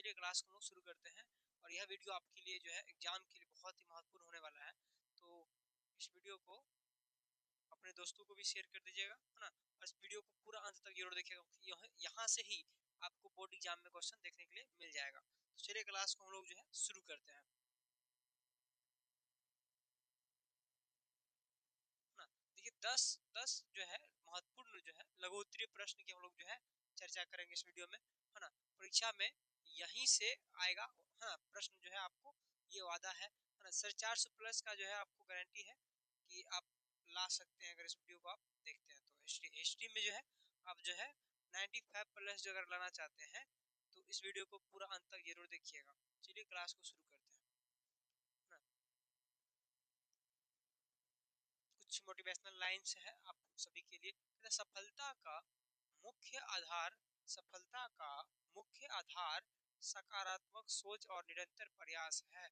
चलिए क्लास को हम लोग शुरू करते हैं। और यह वीडियो आपके लिए जो है एग्जाम के लिए बहुत ही महत्वपूर्ण होने वाला है। तो इस वीडियो को अपने दोस्तों को भी शेयर कर दीजिएगा, है ना। और इस वीडियो को पूरा अंत तक जरूर देखिएगा, यहाँ से ही आपको बोर्ड एग्जाम में क्वेश्चन देखने के लिए मिल जाएगा। तो चलिए क्लास को हम लोग जो है शुरू करते हैं, ना। देखिए 10 जो है महत्वपूर्ण जो है लघु उत्तरीय प्रश्न की हम लोग जो है चर्चा करेंगे इस वीडियो में, है ना। परीक्षा में यहीं से आएगा, है ना, प्रश्न जो है आपको, ये वादा है ना। 450+ का जो है आपको गारंटी है कि आप ला सकते हैं अगर इस वीडियो को आप देखते हैं। तो हिस्ट्री में जो है आप जो है 95+ जो अगर लाना चाहते हैं तो इस वीडियो को पूरा अंत तक जरूर देखिएगा। चलिए क्लास को शुरू करते हैं, ना। कुछ मोटिवेशनल लाइन्स है आप सभी के लिए। सफलता का मुख्य आधार सफलता का मुख्य आधार सकारात्मक सोच और निरंतर प्रयास है।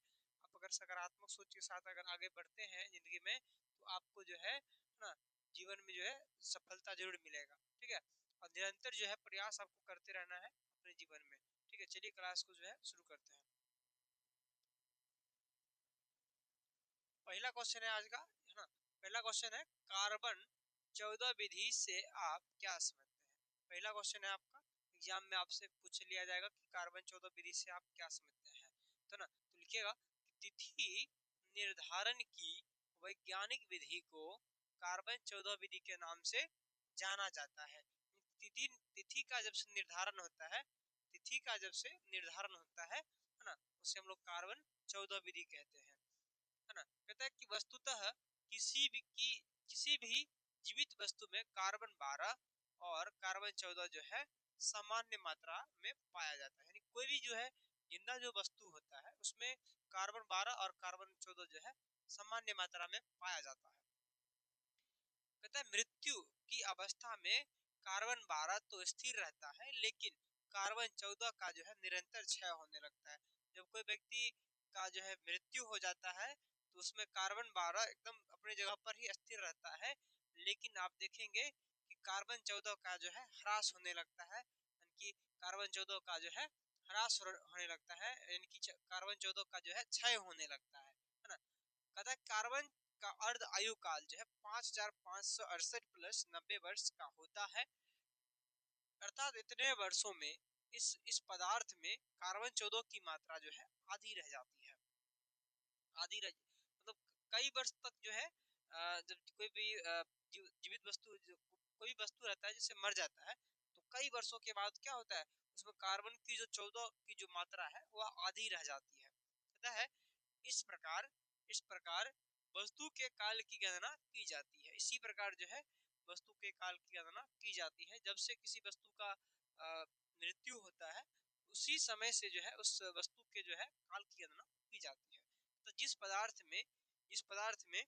आप अगर सकारात्मक सोच के साथ अगर आगे बढ़ते हैं जिंदगी में तो आपको जो है ना जीवन में जो है सफलता जरूर मिलेगा, ठीक है। और निरंतर जो है प्रयास आपको करते रहना है अपने जीवन में, ठीक है। चलिए क्लास को जो है शुरू करते हैं। पहला क्वेश्चन है आज का, है ना। पहला क्वेश्चन है कार्बन 14 विधि से आप क्या समझते हैं। पहला क्वेश्चन है आपका, एग्जाम में आपसे पूछ लिया जाएगा कि कार्बन 14 विधि से आप क्या समझते हैं, तो ना। तो लिखिएगा कि तिथि निर्धारण की वैज्ञानिक विधि को कार्बन 14 विधि के नाम से जाना जाता है। तिथि तिथि का जब से निर्धारण होता है, तिथि का जब से निर्धारण होता है ना, उसे हम लोग कार्बन 14 विधि कहते हैं, है ना। कहता है कि वस्तुतः किसी भी जीवित वस्तु में कार्बन 12 और कार्बन 14 जो है सामान्य मात्रा में पाया जाता है। यानी कोई भी जो है जिंदा जो वस्तु होता है उसमें कार्बन 12 और कार्बन 14 जो है सामान्य मात्रा में पाया जाता है। कहता है मृत्यु की अवस्था में कार्बन 12 तो स्थिर रहता है लेकिन कार्बन 14 का जो है निरंतर क्षय होने लगता है। जब कोई व्यक्ति का जो है मृत्यु हो जाता है तो उसमें कार्बन 12 एकदम अपनी जगह पर ही स्थिर रहता है, लेकिन आप देखेंगे कि कार्बन 14 का जो है ह्रास होने लगता है, यानी कि कार्बन 14 का जो है ह्रास होने लगता है, यानी कि कार्बन 14 का जो है क्षय होने लगता है ना। कहता है कार्बन का अर्ध आयु काल जो है 5568 + 90 वर्ष का होता है। अर्थात इतने वर्षों में इस पदार्थ में कार्बन 14 की मात्रा जो है आधी रह जाती है। आधी रह मतलब कई वर्ष तक जो है जब कोई भी जीवित वस्तु कोई भी वस्तु रहता है जिससे मर जाता है तो कई वर्षों के बाद क्या होता है उसमें कार्बन की जो 14 की जो मात्रा है वह आधी रह जाती है। पता है इस प्रकार वस्तु के काल की गणना की जाती है। इसी प्रकार जो है वस्तु के काल की गणना की जाती है। जब से किसी वस्तु का मृत्यु होता है उसी समय से जो है उस वस्तु के जो है काल की गणना की जाती है। तो जिस पदार्थ में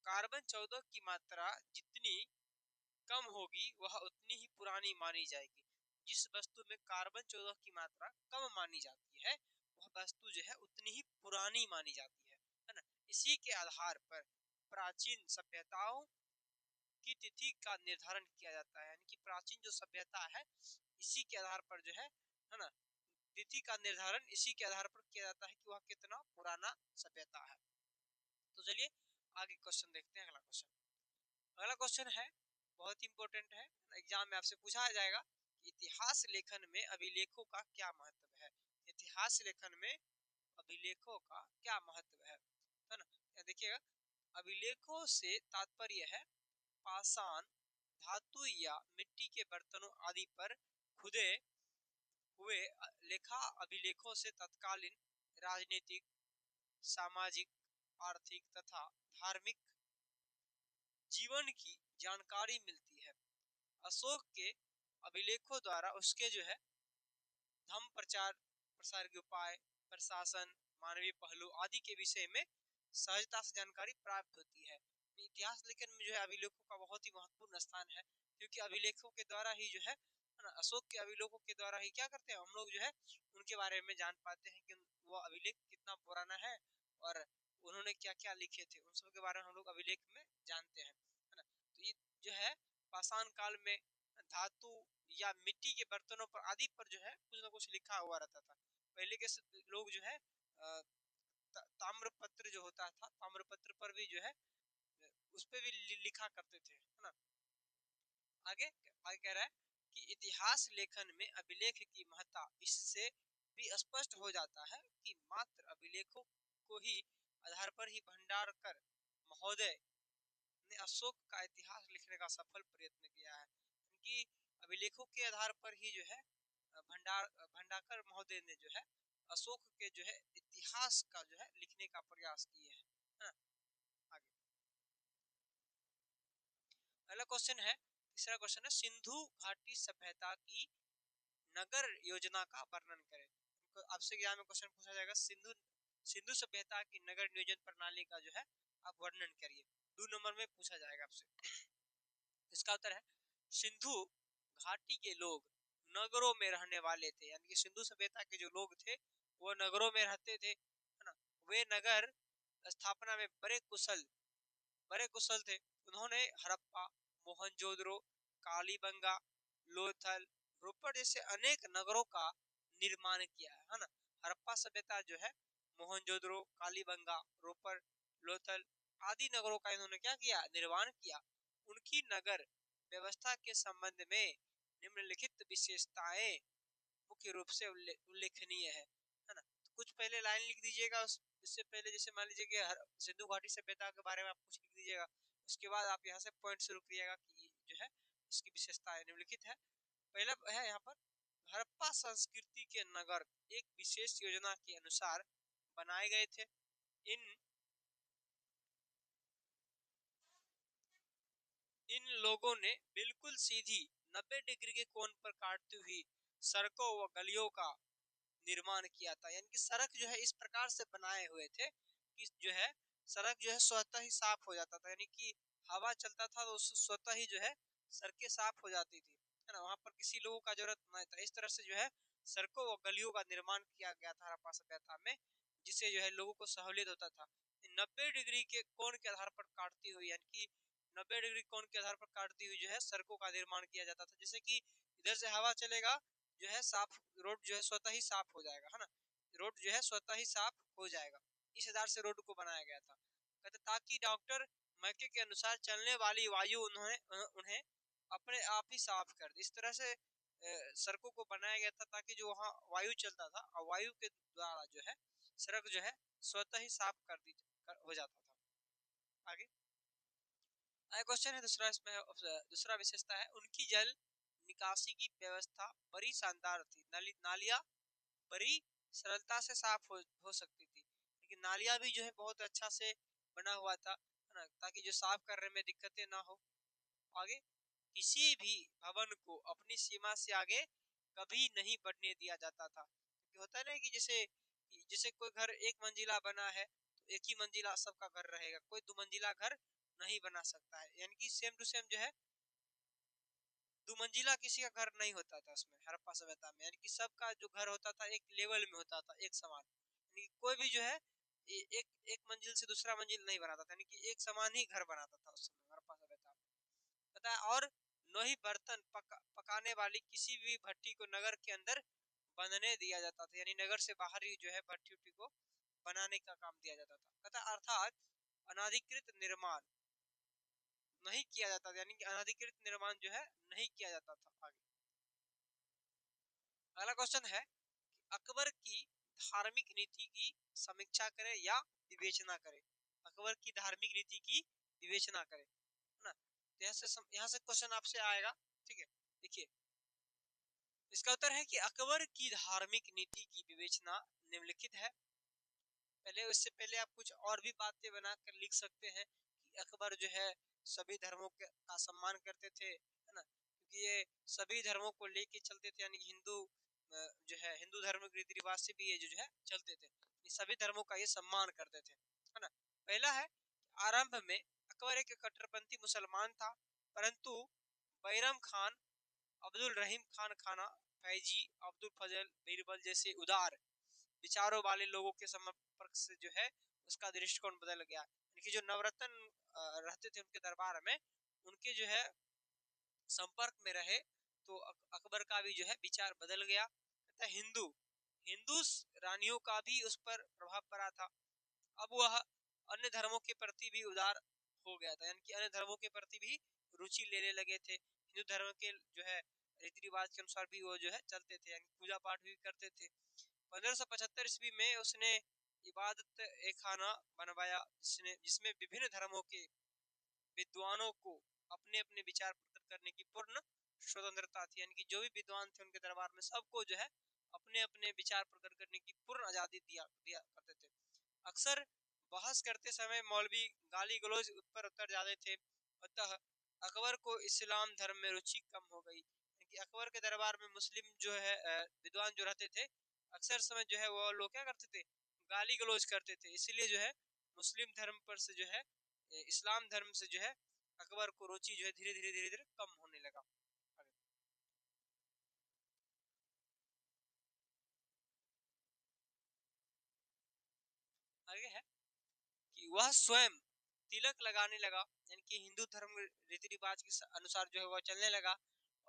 कार्बन 14 की मात्रा जितनी कम होगी वह उतनी ही पुरानी मानी जाएगी। जिस वस्तु में कार्बन 14 की मात्रा कम मानी जाती है वह वस्तु जो है उतनी ही पुरानी मानी जाती है ना। इसी के आधार पर प्राचीन सभ्यताओं की तिथि का निर्धारण किया जाता है। यानी कि प्राचीन जो सभ्यता है इसी के आधार पर जो है ना, तिथि का निर्धारण इसी के आधार पर किया जाता है कि वह कितना पुराना सभ्यता है। तो चलिए आगे क्वेश्चन देखते हैं। अगला क्वेश्चन है बहुत इंपॉर्टेंट है, एग्जाम में आपसे पूछा जाएगा कि इतिहास लेखन में अभिलेखों का क्या महत्व है। इतिहास लेखन में अभिलेखों का क्या महत्व है ना। देखिएगा अभिलेखों से तात्पर्य है पाषाण धातु या मिट्टी के बर्तनों आदि पर खुदे हुए लेखा अभिलेखों से तत्कालीन राजनीतिक, सामाजिक, आर्थिक तथा धार्मिक जीवन की जानकारी मिलती है। अशोक के अभिलेखों द्वारा उसके जो है धर्म प्रचार प्रसार के उपाय, प्रशासन, मानवीय पहलू आदि के विषय में सहजता से जानकारी प्राप्त होती है। इतिहास लेखन में जो है अभिलेखों का बहुत ही महत्वपूर्ण स्थान है, क्योंकि अभिलेखों के द्वारा ही जो है ना, अशोक के अभिलेखों के द्वारा ही क्या करते हैं हम लोग जो है उनके बारे में जान पाते हैं कि वो अभिलेख कितना पुराना है और उन्होंने क्या क्या लिखे थे, उन सब के बारे में हम लोग अभिलेख में जानते हैं, है ना। तो ये जो है पाषाण काल में धातु या मिट्टी के बर्तनों पर आदि पर जो है कुछ ना कुछ लिखा हुआ रहता था। पहले के लोग जो है ताम्रपत्र जो होता था, ताम्रपत्र पर भी जो है उस पे भी लिखा करते थे, है ना। आगे आगे कह रहा है कि इतिहास लेखन में अभिलेख की महत्ता इससे भी स्पष्ट हो जाता है कि मात्र अभिलेखों को ही आधार पर ही भंडारकर महोदय ने अशोक का इतिहास लिखने का सफल प्रयत्न किया है। उनकी अभिलेखों के आधार पर ही जो है भंडारकर महोदय ने जो है अशोक के जो है इतिहास का जो है लिखने का प्रयास किए हैं, है ना। आगे अगला क्वेश्चन है, तीसरा क्वेश्चन है, सिंधु घाटी सभ्यता की नगर योजना का वर्णन करें। आपसे एग्जाम में क्वेश्चन पूछा जाएगा, सिंधु सिंधु सभ्यता की नगर नियोजन प्रणाली का जो है आप वर्णन करिए। 2 नंबर में पूछा जाएगा आपसे। इसका उत्तर है, सिंधु घाटी के लोग नगरों में रहने वाले थे, यानी कि सिंधु सभ्यता के जो लोग थे वो नगरों में रहते थे, है ना। वे नगर स्थापना में बड़े कुशल थे। उन्होंने हड़प्पा, मोहनजोदड़ो, कालीबंगा, लोथल, रोपड़ जैसे अनेक नगरों का निर्माण किया है ना। हड़प्पा सभ्यता जो है मोहनजोदड़ो, कालीबंगा, रोपड़, लोथल आदि नगरों का इन्होंने क्या किया, निर्माण किया। उनकी नगर व्यवस्था के संबंध में निम्नलिखित विशेषताएं मुख्य रूप से उल्लेखनीय है ना। तो कुछ पहले लाइन लिख दीजिएगा, इससे पहले जैसे मान लीजिए कि सिंधु घाटी सभ्यता के बारे में आप कुछ लिख दीजिएगा, उसके बाद आप यहाँ से पॉइंट शुरू करिएगा कि जो है इसकी विशेषताएं निम्नलिखित है। पहला है यहाँ पर, हड़प्पा संस्कृति के नगर एक विशेष योजना के अनुसार बनाए गए थे। इन इन लोगों ने बिल्कुल सीधी 90 डिग्री के कोण पर काटती हुई सड़कों व गलियों का निर्माण किया था। यानी कि सड़क जो है इस प्रकार से बनाए हुए थे कि जो है सड़क जो है स्वतः ही साफ हो जाता था, यानी कि हवा चलता था तो स्वतः ही जो है सड़कें साफ हो जाती थी, है ना। वहां पर किसी लोगों का जरूरत नहीं था। इस तरह से जो है सड़कों व गलियों का निर्माण किया गया था हड़प्पा सभ्यता में, जिससे जो है लोगों को सहूलियत होता था। 90 डिग्री के कोण के आधार पर काटती हुई, यानी कि 90 डिग्री कोण के आधार पर काटती हुई जो है सड़कों का निर्माण किया जाता था, जैसे कि इधर से हवा चलेगा जो है साफ रोड जो है स्वतः ही साफ हो जाएगा, है ना। रोड जो है स्वतः ही साफ हो जाएगा, इस आधार से रोड को बनाया गया था। कहते ताकि डॉक्टर मैके के अनुसार चलने वाली वायु उन्हें अपने आप ही साफ कर दे। इस तरह से सड़कों को बनाया गया था ताकि जो वहाँ वायु चलता था और वायु के द्वारा जो है सड़क जो है स्वतः ही साफ हो जाता था। आगे क्वेश्चन है दूसरा, इसमें दूसरा विशेषता है, उनकी जल निकासी की व्यवस्था बड़ी शानदार थी। नालियां बड़ी सरलता से साफ हो सकती थी, लेकिन नालियां भी जो है बहुत अच्छा से बना हुआ था, है ना, ताकि जो साफ करने में दिक्कतें ना हो। आगे किसी भी भवन को अपनी सीमा से आगे कभी नहीं बढ़ने दिया जाता था, क्योंकि होता है ना कि जैसे जैसे कोई घर एक मंजिला बना है तो एक ही मंजिला सबका घर रहेगा, कोई 2 मंजिला घर नहीं बना सकता है। यानी कि सेम टू सेम जो है 2 मंजिला किसी का घर नहीं होता था उसमें हड़प्पा सभ्यता में, यानी कि सबका जो घर होता था एक लेवल में होता था, एक समान। यानी कि कोई भी जो है एक एक मंजिल से दूसरा मंजिल नहीं बनाता था, यानी कि एक समान ही घर बनाता था उस समय हड़प्पा सभ्यता में, पता है। और न ही बर्तन पकाने वाली किसी भी भट्टी को नगर के अंदर बनने दिया जाता था, यानी नगर से बाहर ही जो है भट्टी उट्टी को बनाने का काम दिया जाता था, पता। अर्थात अनाधिकृत निर्माण नहीं किया जाता था, यानी कि अनाधिकृत निर्माण जो है नहीं किया जाता था। आगे अगला क्वेश्चन है, अकबर की धार्मिक नीति की समीक्षा करें या विवेचना करें। अकबर की धार्मिक नीति की विवेचना करें, है ना। तो यहाँ से क्वेश्चन आपसे आएगा, ठीक है। देखिए इसका उत्तर है कि अकबर की धार्मिक नीति की विवेचना निम्नलिखित है। पहले उससे पहले आप कुछ और भी बातें बनाकर लिख सकते हैं कि अकबर जो है सभी धर्मों का सम्मान करते थे, है ना, क्योंकि ये सभी धर्मों को लेके चलते थे, यानी हिंदू जो है हिंदू धर्म के रीति रिवाज से भी ये जो है चलते थे, सभी धर्मों का ये सम्मान करते थे, है ना। पहला है, आरंभ में अकबर एक कट्टरपंथी मुसलमान था, परंतु बैरम खान, अब्दुल रहीम खान खाना, फैजी, अब्दुल फजल, बीरबल जैसे उदार विचारों वाले लोगों के संपर्क से जो है उसका दृष्टिकोण बदल गया। जो नवरत्न रहते थे उनके दरबार में, उनके जो है संपर्क में रहे तो अकबर का भी जो है विचार बदल गया तथा हिंदू रानियों का भी उस पर प्रभाव पड़ा था। अब वह अन्य धर्मों के प्रति भी उदार हो गया था, यानी कि अन्य धर्मों के प्रति भी रुचि लेने लगे थे। हिंदू धर्म के जो है रीति रिवाज के अनुसार भी वो जो है चलते थे, यानी पूजा पाठ भी करते थे। 1575 ईस्वी में उसने इबादत ए खाना बनवाया जिसमें विभिन्न धर्मों के विद्वानों को अपने अपने विचार प्रकट करने की पूर्ण स्वतंत्रता थी, यानी कि जो भी विद्वान थे उनके दरबार में सबको जो है अपने अपने विचार प्रकट करने की पूर्ण आजादी दिया दिया करते थे। अक्सर बहस करते समय मौलवी गाली गलौज पर उतर जाते थे, अतः अकबर को इस्लाम धर्म में रुचि कम हो गई। कि अकबर के दरबार में मुस्लिम जो है विद्वान जो रहते थे, अक्सर समय जो है वो लोग क्या करते थे, गाली गलौज करते थे। इसीलिए जो है मुस्लिम धर्म पर से जो है इस्लाम धर्म से जो है अकबर को रुचि जो है धीरे धीरे कम होने लगा। आगे है कि वह स्वयं तिलक लगाने लगा, यानी कि हिंदू धर्म रीति रिवाज के अनुसार जो है वह चलने लगा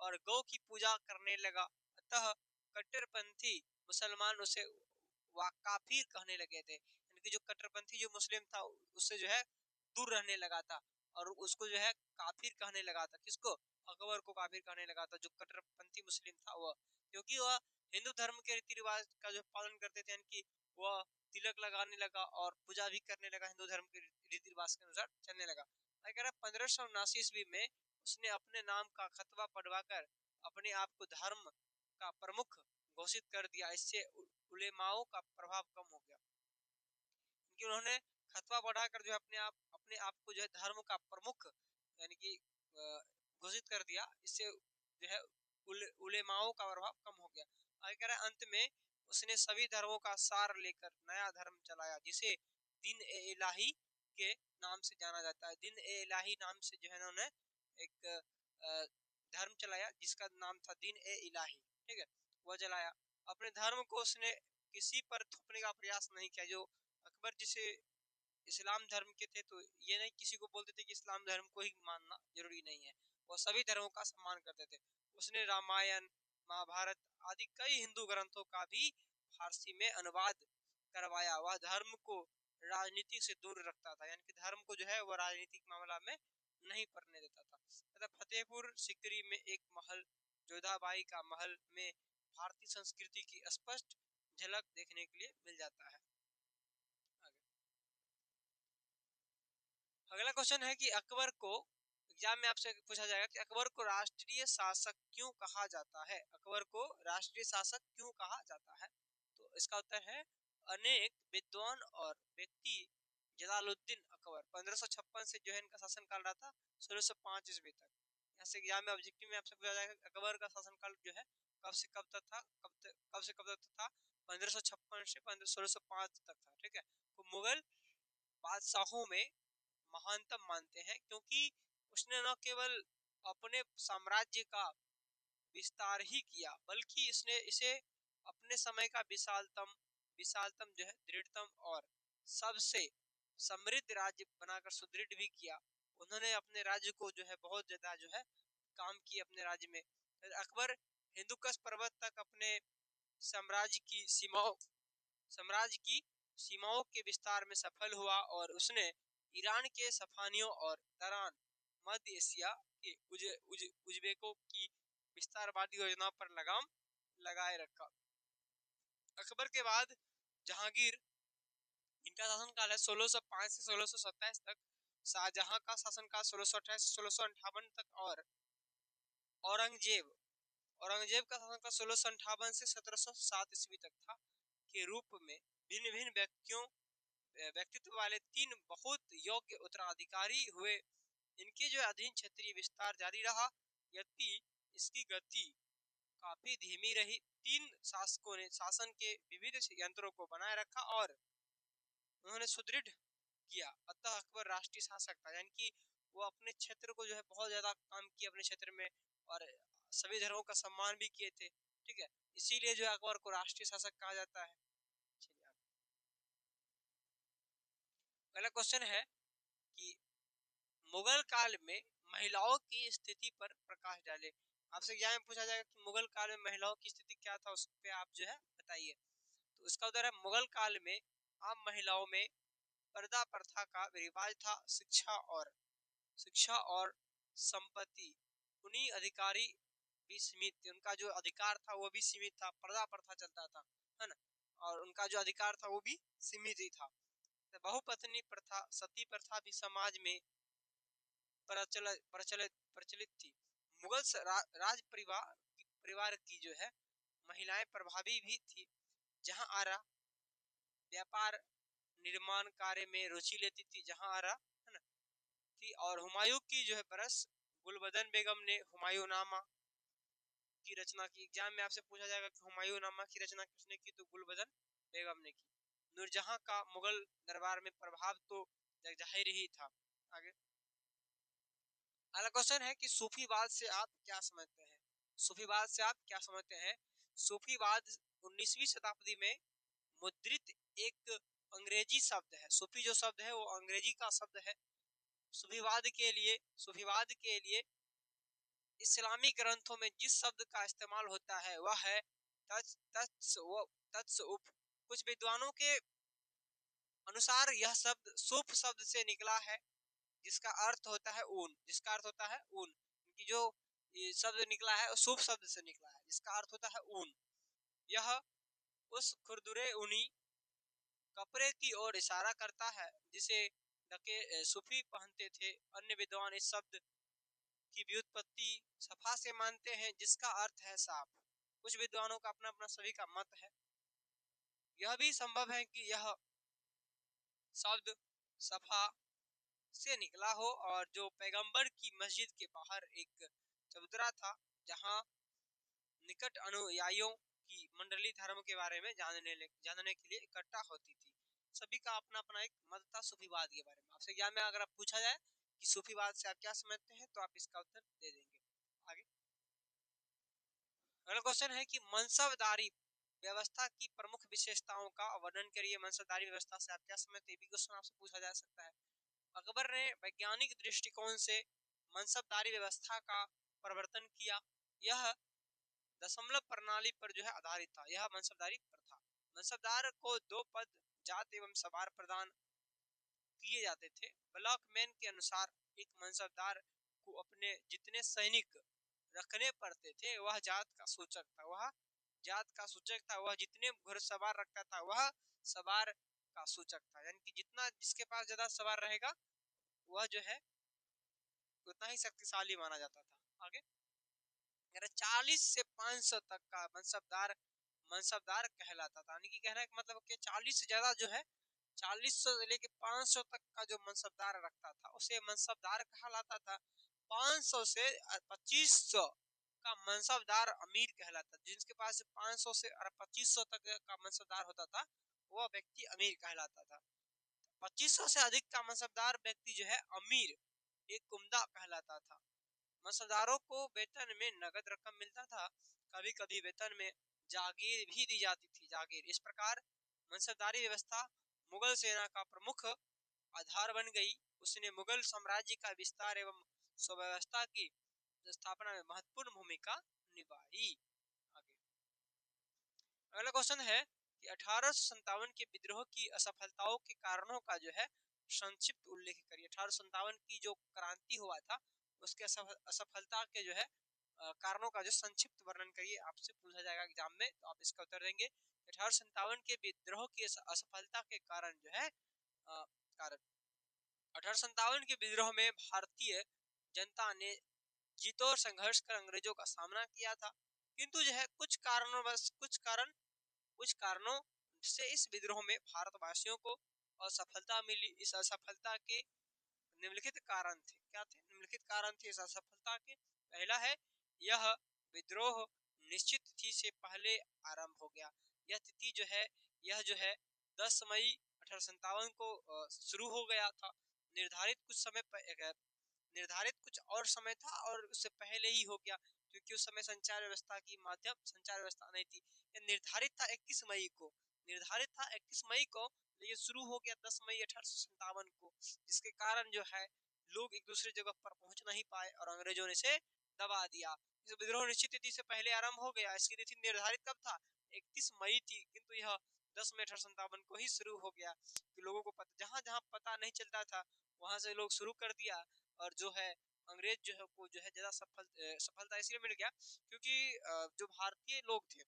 और गौ की पूजा करने लगा। अतः कट्टरपंथी मुसलमान उसे काफिर कहने लगे थे, यानी कि जो कट्टरपंथी जो मुस्लिम था उससे जो है दूर रहने लगा था और उसको जो है काफिर कहने लगा था। किसको? अकबर को काफिर कहने लगा था, जो कट्टरपंथी मुस्लिम था वह, क्योंकि वह हिंदू धर्म के रीति रिवाज का जो पालन करते थे, यानी कि वह तिलक लगाने लगा और पूजा भी करने लगा, हिंदू धर्म के रीति रिवाज के अनुसार चलने लगा। 1579 ईस्वी में उसने अपने नाम का खतवा पढ़वाकर अपने आप को धर्म का प्रमुख घोषित कर दिया। इससे उलेमाओं का प्रभाव कम हो गया, क्योंकि उन्होंने खतवा बढ़ाकर जो अपने आप को जो है धर्म का प्रमुख यानी कि घोषित कर दिया। इससे जो है उलेमाओं का प्रभाव कम हो गया। आगे कह रहा है अंत में उसने सभी धर्मों का सार लेकर नया धर्म चलाया, जिसे दिन ए इलाही के नाम से जाना जाता है। दिन ए इलाही नाम से जो है उन्होंने एक धर्म चलाया जिसका नाम था दिन ए इलाही। ठीक है, वो चलाया। अपने धर्म को उसने किसी पर थोपने का प्रयास नहीं किया। जो अकबर जिसे इस्लाम धर्म के थे तो ये नहीं किसी को बोलते थे कि इस्लाम धर्म को ही मानना जरूरी नहीं है, वो सभी धर्मों का सम्मान करते थे। उसने रामायण महाभारत आदि कई हिंदू ग्रंथों का भी फारसी में अनुवाद करवाया। वह धर्म को राजनीति से दूर रखता था, यानी कि धर्म को जो है वह राजनीतिक मामला में नहीं पड़ने देता था। तथा फतेहपुर सिकरी में एक महल जोधाबाई का महल में भारतीय संस्कृति की स्पष्ट झलक देखने के लिए मिल जाता है। अगला क्वेश्चन है कि अकबर को एग्जाम में आपसे पूछा जाएगा कि अकबर को राष्ट्रीय शासक क्यों कहा जाता है। अकबर को राष्ट्रीय शासक क्यों कहा जाता है? तो इसका उत्तर है अनेक विद्वान और व्यक्ति जलालुद्दीन अकबर 1556 से जो है इनका शासन काल रहा था 1605 ईस्वी तक। यहाँ से एग्जाम में ऑब्जेक्टिव में आपसे पूछा जाएगा अकबर का शासन काल जो है कब से कब तक था, कब से कब तक था? 1556 से 1605 तक था। ठीक है, तो मुगल बादशाहों में महानतम मानते हैं, क्योंकि उसने न केवल अपने साम्राज्य का विस्तार ही किया बल्कि इसने इसे अपने समय का विशालतम जो है दृढ़तम और सबसे समृद्ध राज्य बनाकर सुदृढ़ भी किया। उन्होंने अपने राज्य को जो है बहुत ज्यादा जो है काम किए अपने राज्य में। अकबर हिंदुकुश पर्वत तक अपने साम्राज्य की सीमाओं के विस्तार में सफल हुआ और उसने ईरान के सफानियों और दरान मध्य एशिया के उज्बेकों की विस्तारवादी योजना पर लगाम लगाए रखा। अकबर के बाद जहांगीर, इनका शासनकाल है 1605 से 1627 तक। शाहजहां का शासनकाल 1628 से 1658 तक और औरंगजेब का शासनकाल 1658 से 1707 ईस्वी तक था। के रूप में भिन्न भिन्न व्यक्तित्व वाले तीन बहुत योग्य उत्तराधिकारी हुए। इनके जो अधीन क्षेत्रीय विस्तार जारी रहा, यद्यपि इसकी गति काफी धीमी रही। तीन शासकों ने शासन के विविध यंत्रों को बनाए रखा और उन्होंने सुदृढ़ किया। अतः अकबर राष्ट्रीय शासक था, यानी कि वो अपने क्षेत्र को जो है बहुत ज्यादा काम किया अपने क्षेत्र में और सभी धर्मों का सम्मान भी किए थे। ठीक है, इसीलिए जो अकबर को राष्ट्रीय शासक कहा जाता है। अगला क्वेश्चन है कि मुगल काल में महिलाओं की स्थिति पर प्रकाश डाले। आपसे एग्जाम में पूछा जाएगा कि मुगल काल में महिलाओं की स्थिति क्या था, उस पे आप जो है बताइए। तो इसका उत्तर है मुगल काल में आम महिलाओं में पर्दा प्रथा का रिवाज था। शिक्षा और संपत्ति उन्हीं अधिकारी भी सीमित थे, उनका जो अधिकार था वो भी सीमित था, पर्दा प्रथा चलता था, है ना, और उनका जो अधिकार था वो भी सीमित ही था। तो बहुपत्नी प्रथा, सती प्रथा भी समाज में प्रचलित थी। मुगल राज परिवार की जो है महिलाएं प्रभावी भी थी, जहां आरा व्यापार निर्माण कार्य में रुचि लेती थी, जहां आरा, है ना, थी। और हुमायूं की जो है परस गुलबदन बेगम ने हुमायूंनामा की रचना की। एग्जाम में आपसे पूछा जाएगा कि हुमायूंनामा की रचना किसने की, तो गुलबदन बेगम ने की। नूरजहां का मुगल दरबार में प्रभाव तो जाहिर ही था। आगे अगला क्वेश्चन है कि सूफीवाद से आप क्या समझते हैं। सूफीवाद से आप क्या समझते हैं। सूफीवाद 19वीं शताब्दी में मुद्रित एक अंग्रेजी शब्द है। सूफी जो शब्द है वो अंग्रेजी का शब्द है। सूफीवाद के लिए इस्लामी ग्रंथों में जिस शब्द का इस्तेमाल होता है वह है तत्सउफ। कुछ विद्वानों के अनुसार यह शब्द सूफ शब्द से निकला है, जिसका अर्थ होता है ऊन। कि जो ये शब्द निकला है सूफ शब्द से निकला है, जिसका अर्थ होता है ऊन। यह उस खुरदुरे ऊनी कपड़े की ओर इशारा करता है जिसे सूफी पहनते थे। अन्य विद्वान इस शब्द की व्युत्पत्ति सफा से मानते हैं, जिसका अर्थ है साफ। कुछ विद्वानों का अपना अपना सभी का मत है। यह भी संभव है कि यह शब्द सफा से निकला हो, और जो पैगंबर की मस्जिद के बाहर एक चबूतरा था, जहां निकट अनुयायियों की मंडली धर्म के बारे में जानने के लिए इकट्ठा होती थी। सभी का अपना अपना एक मत था सूफीवाद के बारे में। आपसे एग्जाम में अगर आप पूछा जाए कि सूफीवाद से आप क्या समझते हैं, तो आप इसका उत्तर दे देंगे। आगे अगला क्वेश्चन है कि मनसबदारी व्यवस्था की प्रमुख विशेषताओं का वर्णन करिए। मनसबदारी व्यवस्था से आप क्या समझते हैं, क्वेश्चन आपसे पूछा जा सकता है। अकबर ने वैज्ञानिक दृष्टिकोण से मनसबदारी व्यवस्था का प्रवर्तन किया। यह दशमलव प्रणाली पर जो है आधारित था। यह मनसबदारी प्रथा, मनसबदार को 2 पद जात एवं सवार प्रदान किए जाते थे। ब्लॉकमैन के अनुसार एक मनसबदार को अपने जितने सैनिक रखने पड़ते थे वह जात का सूचक था। वह जितने घुड़सवार रखता था वह सवार का सूचक था। यानी कि जितना जिसके पास ज्यादा सवार रहेगा वह जो है उतना ही शक्तिशाली माना जाता था। आगे 40 से 500 तक का मनसबदार कहलाता था। यानी कि कहने का मतलब कि 40 से ज्यादा जो है 40 से लेके 500 तक का जो मनसबदार रखता था उसे मनसबदार कहलाता था। 500 से 2500 का मनसबदार अमीर कहलाता। जिसके पास 500 से 2500 तक का मनसबदार होता था वह व्यक्ति अमीर कहलाता था। 2500 से अधिक का मनसबदार व्यक्ति जो है अमीर एक उम्दा कहलाता था। मनसबदारों को वेतन में नगद रकम मिलता था। कभी कभी वेतन में जागीर भी दी जाती थी। इस प्रकार मनसबदारी व्यवस्था मुगल सेना का प्रमुख आधार बन गई। उसने मुगल साम्राज्य का विस्तार एवं सुव्यवस्था की स्थापना में महत्वपूर्ण भूमिका निभाई। आगे अगला क्वेश्चन है कि 1857 के विद्रोह की असफलताओं के कारणों का जो है संक्षिप्त उल्लेख करिए। 1857 की जो क्रांति हुआ था उसके असफलता के जो है कारणों का जो संक्षिप्त वर्णन करिए। आपसे पूछा जाएगा एग्जाम में, तो आप इसका उत्तर देंगे। 1857 के विद्रोह की असफलता के कारण जो है कारण 1857 के विद्रोह में भारतीय जनता ने जीतों और संघर्ष कर अंग्रेजों का सामना किया था। किंतु जो है कुछ कारणों से इस विद्रोह में भारतवासियों को असफलता मिली। इस असफलता के निम्नलिखित कारण थे। क्या थे निम्नलिखित कारण थे इस असफलता के। पहला है यह विद्रोह निश्चित तिथि से पहले आरंभ हो गया। यह जो है 10 मई 1857 को शुरू हो गया था। निर्धारित कुछ और समय था और उससे पहले ही हो गया, क्योंकि उस समय संचार व्यवस्था नहीं थी। निर्धारित था 21 मई को, लेकिन शुरू हो गया 10 मई 1857 को, जिसके कारण जो है लोग एक दूसरे जगह पर पहुंच नहीं पाए और अंग्रेजों ने इसे दबा दिया। इस विद्रोह निश्चित तिथि से पहले आरंभ हो गया। इसकी तिथि निर्धारित कब था? 31 मई थी, किंतु यह 10 मई 1857 को ही शुरू हो गया कि लोगों को जहां जहां पता नहीं चलता था वहां से लोग शुरू कर दिया। और जो है अंग्रेज जो है को जो है ज्यादा सफलता इसलिए मिल गया क्योंकि जो भारतीय लोग थे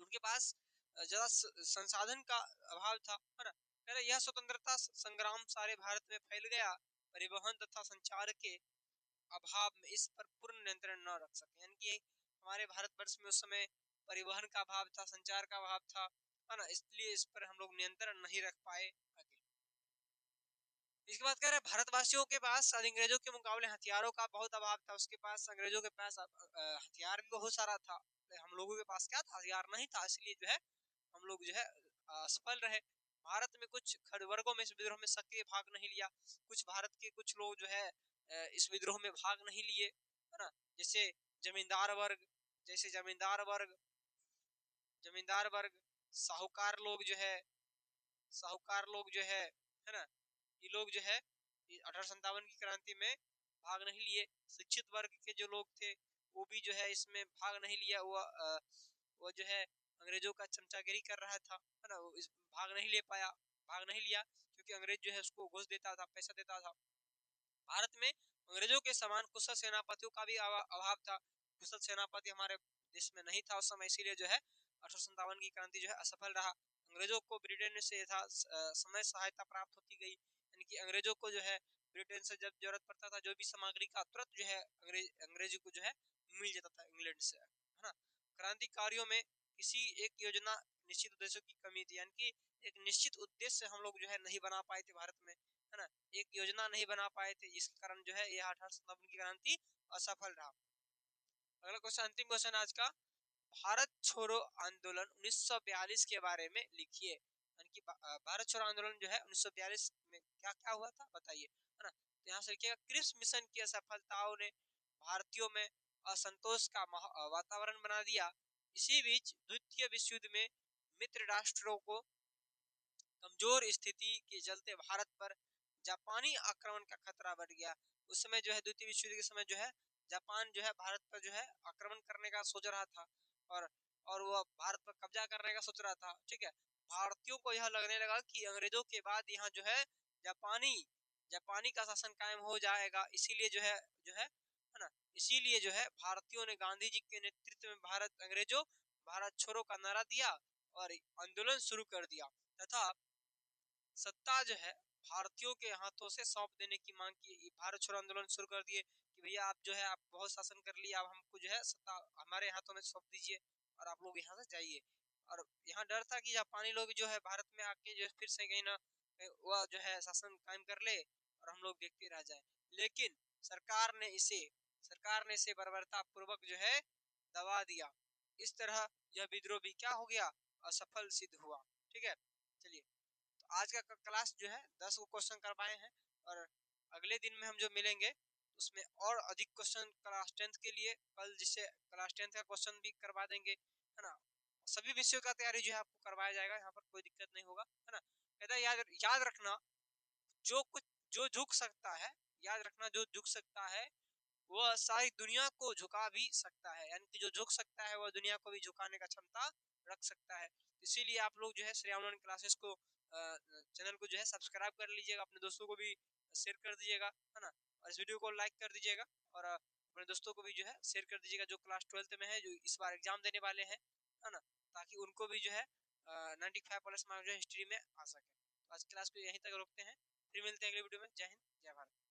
उनके पास ज्यादा संसाधन का अभाव था, है ना। कह रहे यह स्वतंत्रता संग्राम सारे भारत में फैल गया, परिवहन तथा संचार के अभाव में इस पर पूर्ण नियंत्रण न रख सके। यानी कि हमारे भारतवर्ष में उस समय परिवहन का अभाव था, संचार का अभाव था, है ना, इसलिए इस पर हम लोग नियंत्रण नहीं रख पाए। आगे इसके बाद कह रहे भारतवासियों के पास अंग्रेजों के मुकाबले हथियारों का बहुत अभाव था। उसके पास अंग्रेजों के पास हथियार भी बहुत सारा था, हम लोगों के पास क्या था? हथियार नहीं था, इसलिए जो है हम लोग जो है असफल रहे। भारत में कुछ खड़वर्गों में इस विद्रोह में सक्रिय भाग नहीं लिया। कुछ भारत के कुछ लोग जो है इस विद्रोह में भाग नहीं लिए, है ना। जैसे जमींदार वर्ग, जैसे जमींदार वर्ग, साहूकार लोग जो है, साहूकार लोग जो है ना, ये लोग जो है 1857 की क्रांति में भाग नहीं लिए। शिक्षित वर्ग के जो लोग थे वो भी जो है इसमें भाग नहीं लिया। वो जो है अंग्रेजों का चमचागिरी कर रहा था, है ना, वो इस भाग नहीं ले पाया, भाग नहीं लिया क्योंकि अंग्रेज जो है उसको घूस देता था, पैसा देता था। भारत में अंग्रेजों के समान कुशल सेनापतियों का भी अभाव था। कुशल सेनापति हमारे देश में नहीं था उस समय, इसीलिए जो है 1857 की क्रांति जो है असफल रहा। अंग्रेजों को ब्रिटेन से यथा समय सहायता प्राप्त होती गई, यानी कि अंग्रेजों को जो है ब्रिटेन से जब जरूरत पड़ता था जो भी सामग्री का तुरंत जो है अंग्रेजी को जो है मिल जाता था इंग्लैंड से, है ना। क्रांतिकारियों में किसी एक योजना निश्चित उद्देश्यों की कमी थी, यानी कि एक निश्चित उद्देश्य हम लोग जो है नहीं बना पाए थे भारत में, है ना। एक योजना नहीं बना पाए थे, जिसके कारण जो है यह 1857 की क्रांति असफल रहा। अगला क्वेश्चन, अंतिम क्वेश्चन आज का, भारत छोड़ो आंदोलन 1942 के बारे में लिखिए। यानी कि भारत छोड़ो आंदोलन जो है 1942 में क्या क्या हुआ था बताइए, है ना। तो यहाँ से लिखिएगा, क्रिप्स मिशन की असफलताओं ने भारतीयों में असंतोष का वातावरण बना दिया। इसी बीच द्वितीय विश्व युद्ध में मित्र राष्ट्रों को कमजोर स्थिति के चलते भारत पर जापानी आक्रमण का खतरा बढ़ गया। उस समय जो है द्वितीय विश्व युद्ध के समय जो है जापान जो है भारत पर जो है आक्रमण करने का सोच रहा था और वो भारत पर कब्जा करने का सोच रहा था। ठीक है, भारतीयों को यह लगने लगा कि अंग्रेजों के बाद यहाँ जो है जापानी जापानी का शासन कायम हो जाएगा, इसीलिए जो है ना, इसीलिए जो है भारतीयों ने गांधी जी के नेतृत्व में भारत छोड़ो का नारा दिया और आंदोलन शुरू कर दिया तथा सत्ता जो है भारतीयों के हाथों से सौंप देने की मांग की। भारत छोड़ो आंदोलन शुरू कर दिए कि भैया आप जो है आप बहुत शासन कर लिया, अब हमको जो है सत्ता हमारे हाथों में सौंप दीजिए और आप लोग यहाँ से जाइए। और यहाँ डर था कि जापानी लोग जो है भारत में आके जो फिर से कहीं ना वह जो है शासन कायम कर ले और हम लोग देखते रह जाए। लेकिन सरकार ने इसे बर्बरता पूर्वक जो है दबा दिया। इस तरह यह विद्रोह भी क्या हो गया, असफल सिद्ध हुआ। ठीक है, चलिए आज का क्लास जो है 10 को क्वेश्चन करवाए हैं और अगले दिन में हम जो मिलेंगे उसमें और अधिक क्वेश्चन क्लास 10th के लिए कल जिससे क्लास 10th का क्वेश्चन भी करवा देंगे, है ना। सभी विषयों का तैयारी जो है आपको करवाया जाएगा, यहाँ पर कोई दिक्कत नहीं होगा, है ना। कहता है याद रखना जो झुक सकता है, याद रखना जो झुक सकता है वह सारी दुनिया को झुका भी सकता है। यानी कि जो झुक सकता है वह दुनिया को भी झुकाने का क्षमता रख सकता है। इसीलिए आप लोग जो है श्री ऑनलाइन क्लासेस को चैनल को जो है सब्सक्राइब कर लीजिएगा, अपने दोस्तों को भी शेयर कर दीजिएगा, है ना। और इस वीडियो को लाइक कर दीजिएगा और अपने दोस्तों को भी जो है शेयर कर दीजिएगा जो क्लास 12th में है, जो इस बार एग्जाम देने वाले हैं, है ना, ताकि उनको भी जो है 95+ मार्क्स जो है हिस्ट्री में आ सके। तो आज क्लास को यहीं तक रोकते हैं, फिर मिलते हैं अगले वीडियो में। जय हिंद, जय भारत।